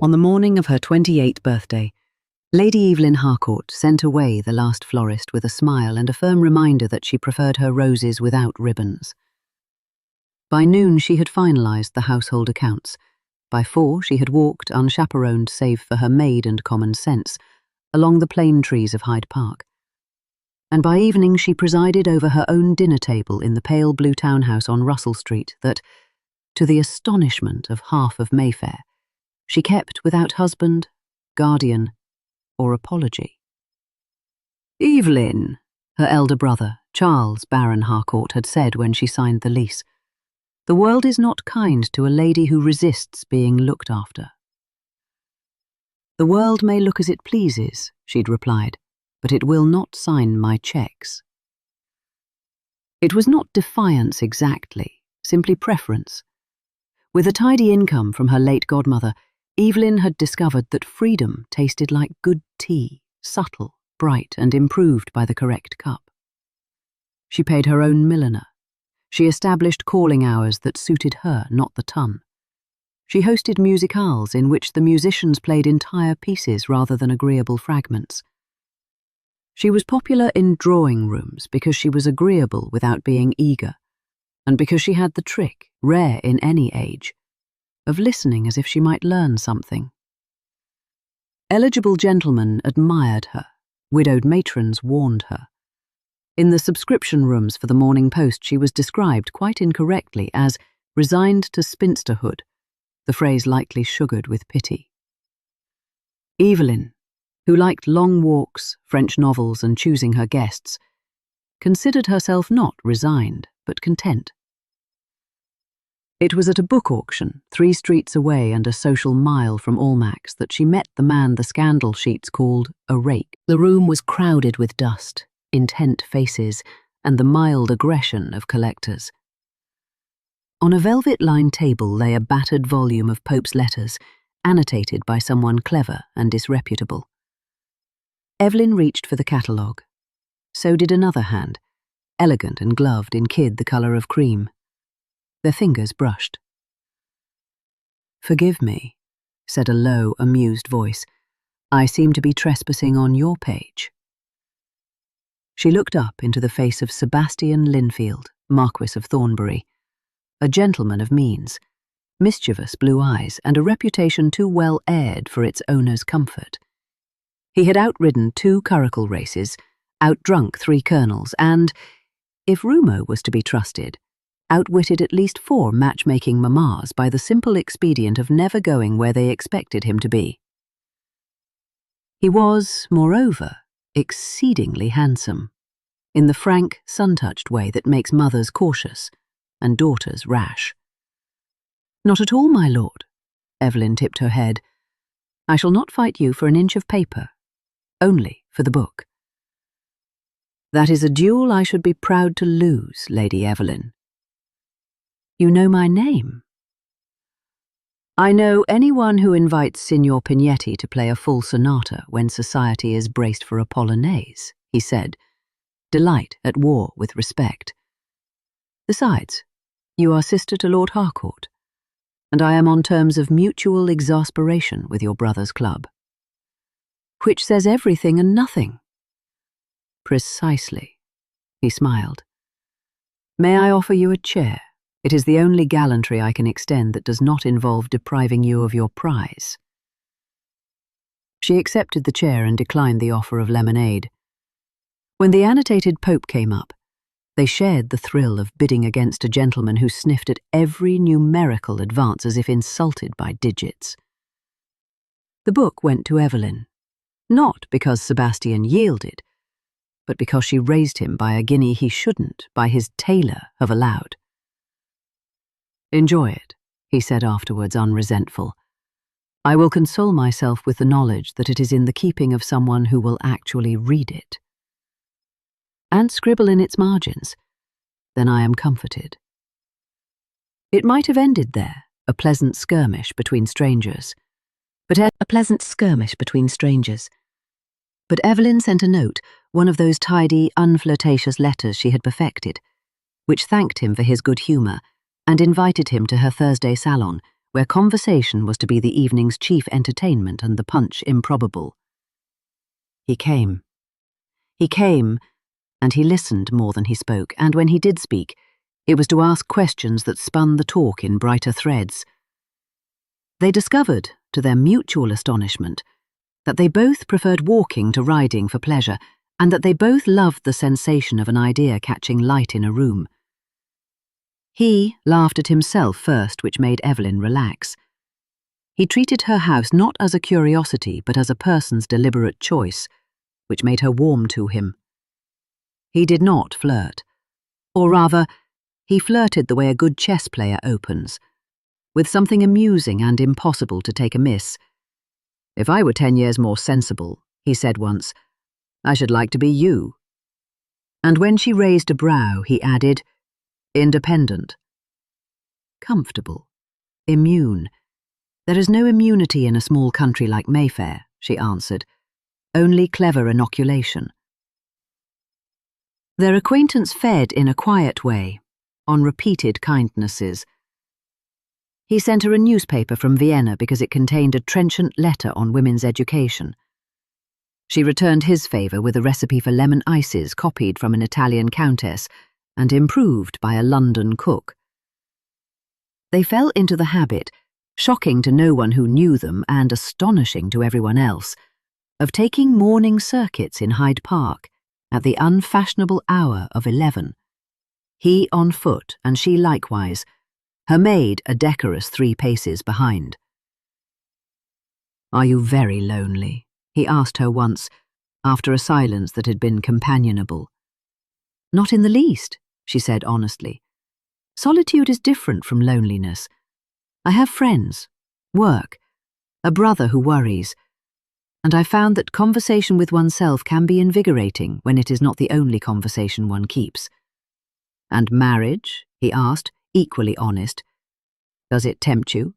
On the morning of her 28th birthday, Lady Evelyn Harcourt sent away the last florist with a smile and a firm reminder that she preferred her roses without ribbons. By noon she had finalised the household accounts. By 4 she had walked, unchaperoned save for her maid and common sense, along the plane trees of Hyde Park. And by evening she presided over her own dinner table in the pale blue townhouse on Russell Street that, to the astonishment of half of Mayfair, she kept without husband, guardian, or apology. "Evelyn," her elder brother, Charles Baron Harcourt, had said when she signed the lease, "the world is not kind to a lady who resists being looked after." "The world may look as it pleases," she'd replied, "but it will not sign my cheques." It was not defiance exactly, simply preference. With a tidy income from her late godmother, Evelyn had discovered that freedom tasted like good tea, subtle, bright, and improved by the correct cup. She paid her own milliner. She established calling hours that suited her, not the ton. She hosted musicales in which the musicians played entire pieces rather than agreeable fragments. She was popular in drawing rooms because she was agreeable without being eager, and because she had the trick, rare in any age, of listening as if she might learn something. Eligible gentlemen admired her, widowed matrons warned her. In the subscription rooms for the Morning Post she was described quite incorrectly as resigned to spinsterhood, the phrase likely sugared with pity. Evelyn, who liked long walks, French novels, and choosing her guests, considered herself not resigned, but content. It was at a book auction, 3 streets away and a social mile from Almack's, that she met the man the scandal sheets called a rake. The room was crowded with dust, intent faces, and the mild aggression of collectors. On a velvet-lined table lay a battered volume of Pope's letters, annotated by someone clever and disreputable. Evelyn reached for the catalogue. So did another hand, elegant and gloved in kid the colour of cream. Their fingers brushed. "Forgive me," said a low, amused voice. "I seem to be trespassing on your page." She looked up into the face of Sebastian Linfield, Marquess of Thornbury, a gentleman of means, mischievous blue eyes, and a reputation too well aired for its owner's comfort. He had outridden 2 curricle races, outdrunk 3 colonels, and, if rumour was to be trusted, outwitted at least 4 matchmaking mammas by the simple expedient of never going where they expected him to be. He was, moreover, exceedingly handsome, in the frank, sun-touched way that makes mothers cautious and daughters rash. "Not at all, my lord." Evelyn tipped her head. "I shall not fight you for an inch of paper, only for the book." "That is a duel I should be proud to lose, Lady Evelyn." "You know my name?" "I know anyone who invites Signor Pignetti to play a full sonata when society is braced for a polonaise," he said, delight at war with respect. "Besides, you are sister to Lord Harcourt, and I am on terms of mutual exasperation with your brother's club." "Which says everything and nothing." "Precisely," he smiled. "May I offer you a chair? It is the only gallantry I can extend that does not involve depriving you of your prize." She accepted the chair and declined the offer of lemonade. When the annotated Pope came up, they shared the thrill of bidding against a gentleman who sniffed at every numerical advance as if insulted by digits. The book went to Evelyn, not because Sebastian yielded, but because she raised him by a guinea he shouldn't, by his tailor, have allowed. "Enjoy it," he said afterwards, unresentful. "I will console myself with the knowledge that it is in the keeping of someone who will actually read it. And scribble in its margins. Then I am comforted." It might have ended there, a pleasant skirmish between strangers. But Evelyn sent a note, one of those tidy, unflirtatious letters she had perfected, which thanked him for his good humour and invited him to her Thursday salon, where conversation was to be the evening's chief entertainment and the punch improbable. He came. He came, and he listened more than he spoke, and when he did speak, it was to ask questions that spun the talk in brighter threads. They discovered, to their mutual astonishment, that they both preferred walking to riding for pleasure, and that they both loved the sensation of an idea catching light in a room. He laughed at himself first, which made Evelyn relax. He treated her house not as a curiosity, but as a person's deliberate choice, which made her warm to him. He did not flirt. Or rather, he flirted the way a good chess player opens, with something amusing and impossible to take amiss. "If I were 10 years more sensible," he said once, "I should like to be you." And when she raised a brow, he added, "Independent." "Comfortable. Immune. There is no immunity in a small country like Mayfair," she answered. "Only clever inoculation." Their acquaintance fed in a quiet way, on repeated kindnesses. He sent her a newspaper from Vienna because it contained a trenchant letter on women's education. She returned his favour with a recipe for lemon ices copied from an Italian countess and improved by a London cook. They fell into the habit, shocking to no one who knew them and astonishing to everyone else, of taking morning circuits in Hyde Park at the unfashionable hour of 11. He on foot and she likewise, her maid a decorous 3 paces behind. "Are you very lonely?" he asked her once, after a silence that had been companionable. "Not in the least," she said honestly. "Solitude is different from loneliness. I have friends, work, a brother who worries, and I found that conversation with oneself can be invigorating when it is not the only conversation one keeps." "And marriage?" he asked, equally honest. "Does it tempt you?"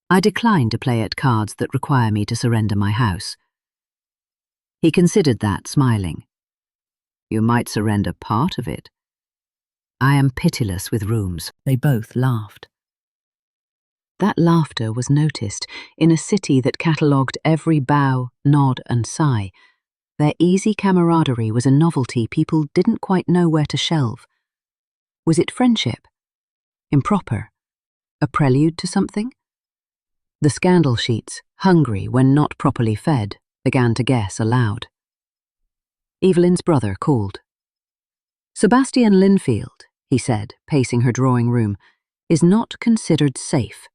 "I decline to play at cards that require me to surrender my house." He considered that, smiling. "You might surrender part of it." "I am pitiless with rooms." They both laughed. That laughter was noticed in a city that catalogued every bow, nod and sigh. Their easy camaraderie was a novelty people didn't quite know where to shelve. Was it friendship? Improper? A prelude to something? The scandal sheets, hungry when not properly fed, began to guess aloud. Evelyn's brother called. "Sebastian Linfield," he said, pacing her drawing room, "is not considered safe."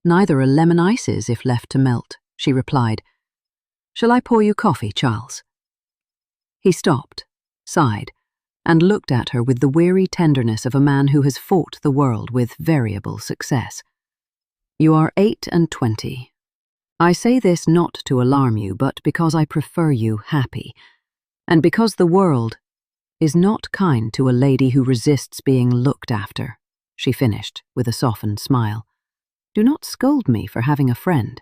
"Neither are lemon ices if left to melt," she replied. "Shall I pour you coffee, Charles?" He stopped, sighed, and looked at her with the weary tenderness of a man who has fought the world with variable success. "You are 8 and 20. I say this not to alarm you, but because I prefer you happy, and because the world is not kind to a lady who resists being looked after," she finished with a softened smile. "Do not scold me for having a friend."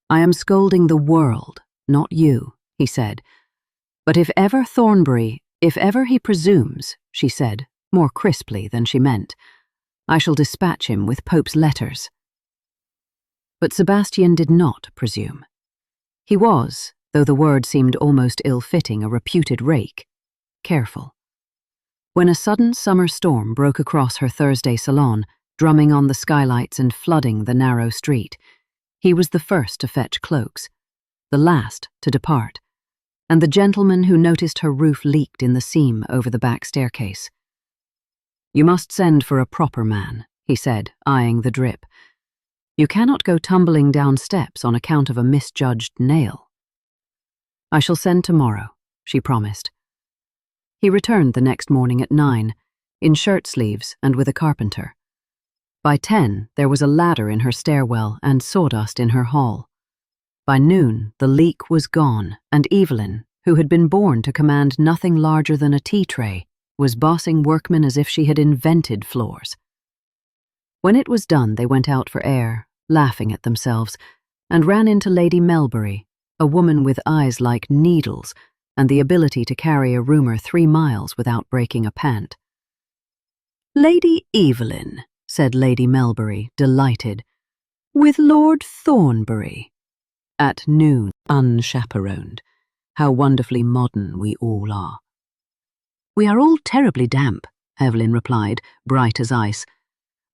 "I am scolding the world, not you," he said. "But if ever he presumes," she said, more crisply than she meant, "I shall dispatch him with Pope's letters." But Sebastian did not presume. He was, though the word seemed almost ill-fitting, a reputed rake, careful. When a sudden summer storm broke across her Thursday salon, drumming on the skylights and flooding the narrow street, he was the first to fetch cloaks, the last to depart, and the gentleman who noticed her roof leaked in the seam over the back staircase. "You must send for a proper man," he said, eyeing the drip. "You cannot go tumbling down steps on account of a misjudged nail." "I shall send tomorrow," she promised. He returned the next morning at 9, in shirt sleeves and with a carpenter. By 10, there was a ladder in her stairwell and sawdust in her hall. By noon, the leak was gone, and Evelyn, who had been born to command nothing larger than a tea tray, was bossing workmen as if she had invented floors. When it was done, they went out for air, laughing at themselves, and ran into Lady Melbury, a woman with eyes like needles and the ability to carry a rumour 3 miles without breaking a pant. "Lady Evelyn," said Lady Melbury, delighted. "With Lord Thornbury. At noon, unchaperoned. How wonderfully modern we all are." "We are all terribly damp," Evelyn replied, bright as ice.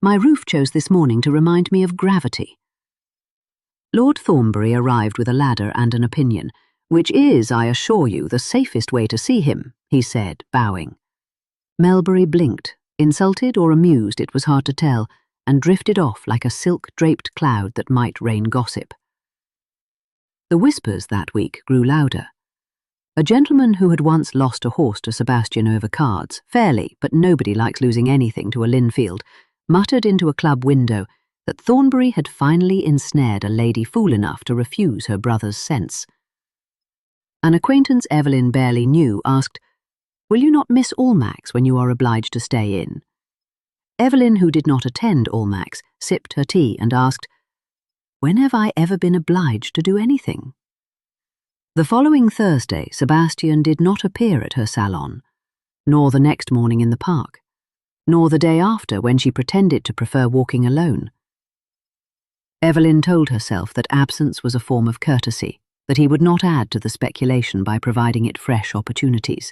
"My roof chose this morning to remind me of gravity." Lord Thornbury arrived with a ladder and an opinion, "which is, I assure you, the safest way to see him," he said, bowing. Melbury blinked, insulted or amused, it was hard to tell, and drifted off like a silk-draped cloud that might rain gossip. The whispers that week grew louder. A gentleman who had once lost a horse to Sebastian over cards, fairly, but nobody likes losing anything to a Linfield, muttered into a club window that Thornbury had finally ensnared a lady fool enough to refuse her brother's sense. An acquaintance Evelyn barely knew asked, "Will you not miss Almack's when you are obliged to stay in?" Evelyn, who did not attend Almack's, sipped her tea and asked, "When have I ever been obliged to do anything?" The following Thursday, Sebastian did not appear at her salon, nor the next morning in the park, nor the day after when she pretended to prefer walking alone. Evelyn told herself that absence was a form of courtesy, that he would not add to the speculation by providing it fresh opportunities.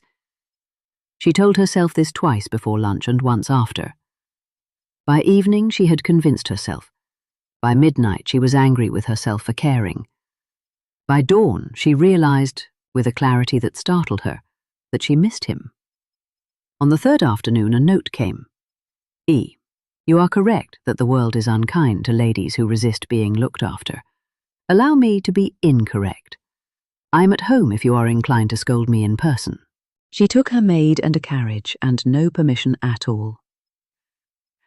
She told herself this twice before lunch and once after. By evening she had convinced herself. By midnight she was angry with herself for caring. By dawn she realized, with a clarity that startled her, that she missed him. On the third afternoon a note came. "E. You are correct that the world is unkind to ladies who resist being looked after. Allow me to be incorrect. I am at home if you are inclined to scold me in person." She took her maid and a carriage, and no permission at all.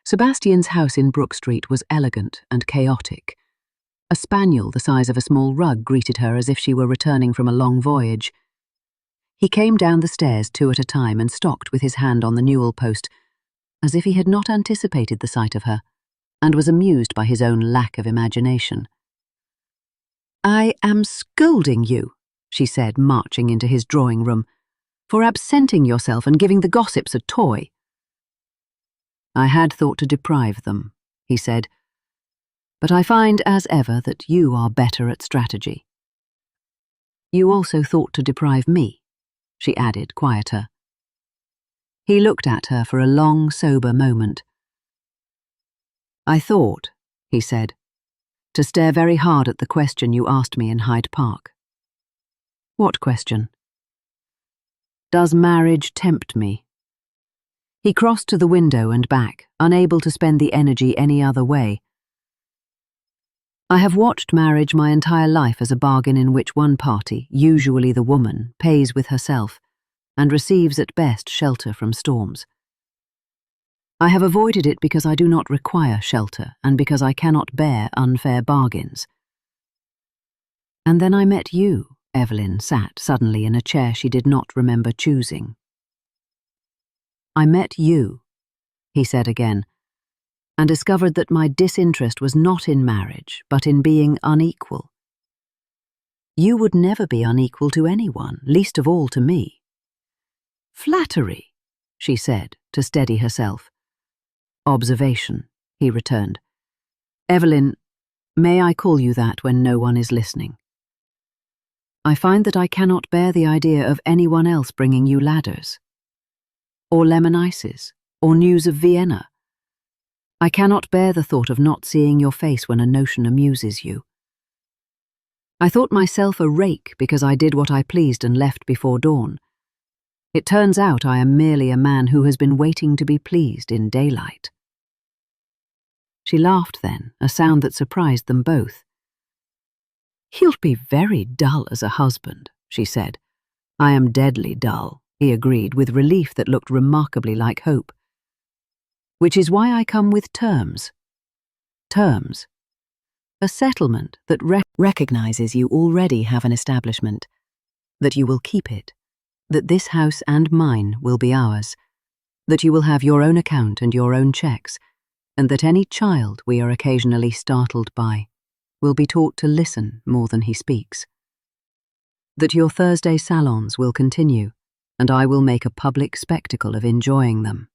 Sebastian's house in Brook Street was elegant and chaotic. A spaniel the size of a small rug greeted her as if she were returning from a long voyage. He came down the stairs 2 at a time and stopped with his hand on the newel post, as if he had not anticipated the sight of her, and was amused by his own lack of imagination. "I am scolding you," she said, marching into his drawing-room, "for absenting yourself and giving the gossips a toy." "I had thought to deprive them," he said, "but I find, as ever, that you are better at strategy." "You also thought to deprive me," she added, quieter. He looked at her for a long, sober moment. "I thought," he said, "to stare very hard at the question you asked me in Hyde Park." "What question?" "Does marriage tempt me?" He crossed to the window and back, unable to spend the energy any other way. "I have watched marriage my entire life as a bargain in which one party, usually the woman, pays with herself, and receives at best shelter from storms. I have avoided it because I do not require shelter, and because I cannot bear unfair bargains. And then I met you." Evelyn sat suddenly in a chair she did not remember choosing. "I met you," he said again, "and discovered that my disinterest was not in marriage, but in being unequal. You would never be unequal to anyone, least of all to me." "Flattery," she said, to steady herself. "Observation," he returned. "Evelyn, may I call you that when no one is listening? I find that I cannot bear the idea of anyone else bringing you ladders, or lemon ices, or news of Vienna. I cannot bear the thought of not seeing your face when a notion amuses you. I thought myself a rake because I did what I pleased and left before dawn. It turns out I am merely a man who has been waiting to be pleased in daylight." She laughed then, a sound that surprised them both. "You'll be very dull as a husband," she said. "I am deadly dull," he agreed, with relief that looked remarkably like hope. "Which is why I come with terms." "Terms?" "A settlement that recognizes you already have an establishment, that you will keep it, that this house and mine will be ours, that you will have your own account and your own checks, and that any child we are occasionally startled by will be taught to listen more than he speaks. That your Thursday salons will continue, and I will make a public spectacle of enjoying them.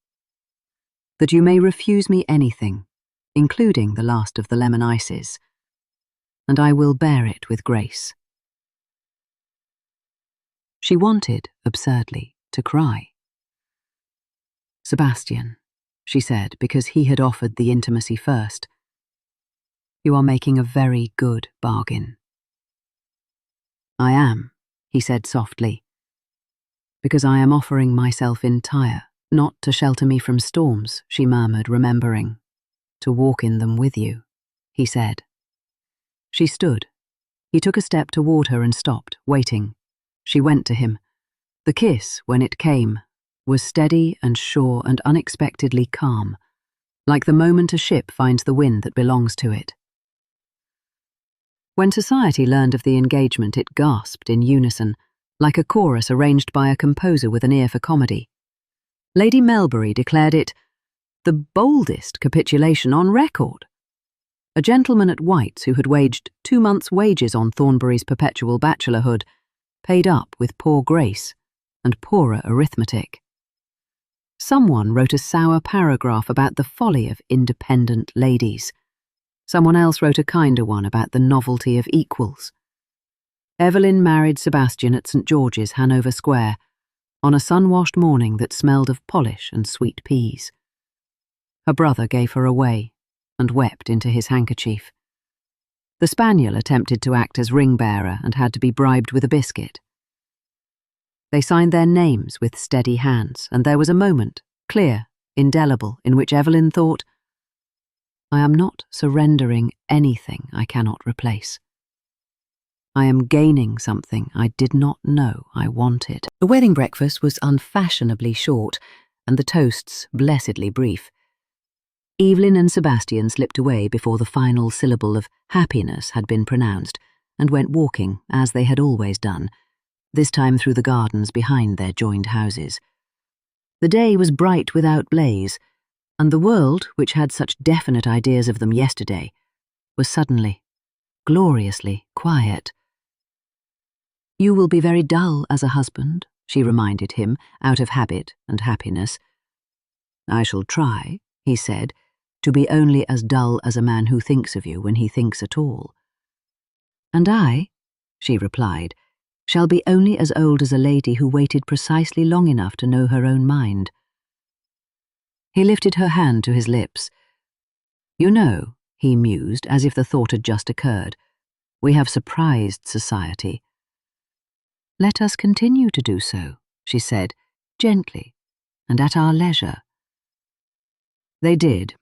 That you may refuse me anything, including the last of the lemon ices, and I will bear it with grace. She wanted, absurdly, to cry. Sebastian, she said, because he had offered the intimacy first, you are making a very good bargain. I am, he said softly, because I am offering myself entire, not to shelter me from storms, she murmured, remembering. To walk in them with you, he said. She stood. He took a step toward her and stopped, waiting. She went to him. The kiss, when it came, was steady and sure and unexpectedly calm, like the moment a ship finds the wind that belongs to it. When society learned of the engagement, it gasped in unison, like a chorus arranged by a composer with an ear for comedy. Lady Melbury declared it the boldest capitulation on record. A gentleman at White's who had waged 2 months' wages on Thornbury's perpetual bachelorhood paid up with poor grace and poorer arithmetic. Someone wrote a sour paragraph about the folly of independent ladies. Someone else wrote a kinder one about the novelty of equals. Evelyn married Sebastian at St. George's, Hanover Square, on a sun-washed morning that smelled of polish and sweet peas. Her brother gave her away and wept into his handkerchief. The spaniel attempted to act as ring-bearer and had to be bribed with a biscuit. They signed their names with steady hands, and there was a moment, clear, indelible, in which Evelyn thought, I am not surrendering anything I cannot replace. I am gaining something I did not know I wanted. The wedding breakfast was unfashionably short, and the toasts blessedly brief. Evelyn and Sebastian slipped away before the final syllable of happiness had been pronounced, and went walking, as they had always done, this time through the gardens behind their joined houses. The day was bright without blaze, and the world, which had such definite ideas of them yesterday, was suddenly, gloriously quiet. You will be very dull as a husband, she reminded him, out of habit and happiness. I shall try, he said, to be only as dull as a man who thinks of you when he thinks at all. And I, she replied, shall be only as old as a lady who waited precisely long enough to know her own mind. He lifted her hand to his lips. You know, he mused, as if the thought had just occurred, we have surprised society. Let us continue to do so, she said, gently, and at our leisure. They did.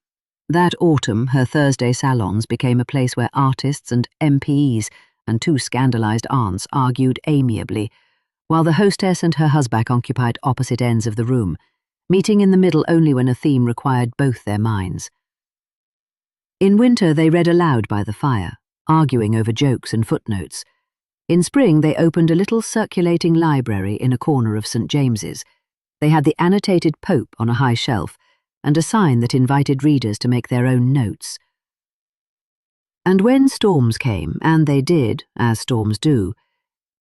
That autumn, her Thursday salons became a place where artists and MPs and 2 scandalized aunts argued amiably, while the hostess and her husband occupied opposite ends of the room, meeting in the middle only when a theme required both their minds. In winter they read aloud by the fire, arguing over jokes and footnotes. In spring they opened a little circulating library in a corner of St. James's. They had the annotated Pope on a high shelf, and a sign that invited readers to make their own notes. And when storms came, and they did, as storms do,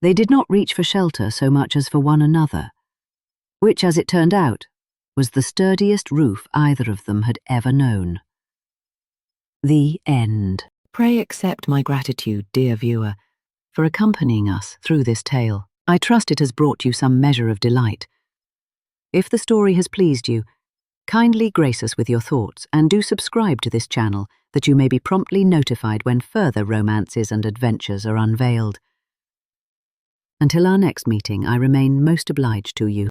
they did not reach for shelter so much as for one another, which, as it turned out, was the sturdiest roof either of them had ever known. The end. Pray accept my gratitude, dear viewer, for accompanying us through this tale. I trust it has brought you some measure of delight. If the story has pleased you, kindly grace us with your thoughts and do subscribe to this channel that you may be promptly notified when further romances and adventures are unveiled. Until our next meeting, I remain most obliged to you.